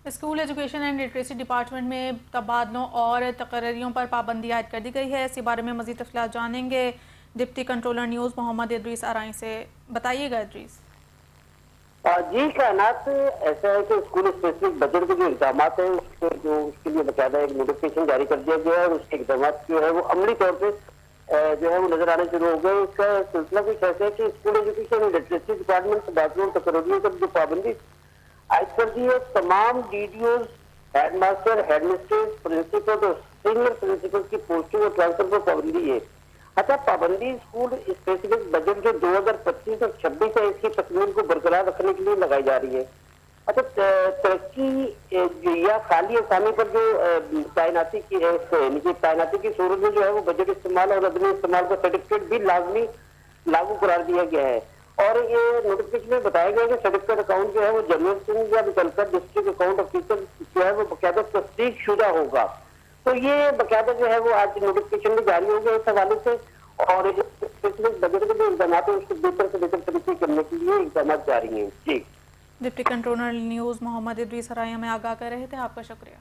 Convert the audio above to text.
School education and literacy department میں تبادلوں اور تقرریوں پر پابندی عائد کر دی گئی ہے۔ اسی بارے میں مزید تفصیلات جانیں گے ڈپٹی کنٹرولر نیوز محمد ادریس ارائیں سے۔ بتائیے گا ادریس۔ جی خیالات ایسا ہے کہ اسکول اسپیسیفک بجٹ کے جو اقدامات ہیں اس کے لیے باقاعدہ ایک نوٹیفکیشن جاری کر دیا گیا ہے اور اس کے اقدامات جو ہے وہ عملی طور پہ جو ہے وہ نظر آنے شروع ہو گئے۔ اس کا سلسلہ کچھ ایسا ہے کہ school education and literacy department تبادلوں اور تقرریوں پر جو پابندی عائد کر دی ہے، تمام D D Os, head master, head mistress, principal اور سینئر پرنسپل کی پوسٹنگ اور ٹرانسفر پر پابندی ہے۔ اچھا، پابندی اسکول اسپیسیفک بجٹ جو 2025 اور 26 ہے، اس کی تکمیل کو برقرار رکھنے کے لیے لگائی جا رہی ہے۔ اچھا، ترقی یا خالی اسامی پر جو تعیناتی کی صورت میں جو ہے وہ بجٹ استعمال اور عدم استعمال کا سرٹیفکیٹ بھی لازمی لاگو قرار دیا گیا ہے۔ اور یہ نوٹیفکیشن میں بتایا گیا کہ سرٹیفکیٹ اکاؤنٹ جو ہے وہ جنرل سنگھ یا متعلقہ ڈسٹرکٹ اکاؤنٹ آفیسر جو ہے وہ باقاعدہ تصدیق شدہ ہوگا۔ تو یہ باقاعدہ جو ہے وہ آج نوٹیفکیشن میں جاری ہو گیا اس حوالے سے، اور بجٹ کے جو اقدامات ہیں اس کو بہتر سے بہتر طریقے کرنے کے لیے اقدامات جاری ہیں۔ جی، ڈپٹی کنٹرولر نیوز محمد ادریس ارائیں میں آگاہ کر رہے تھے، آپ کا شکریہ۔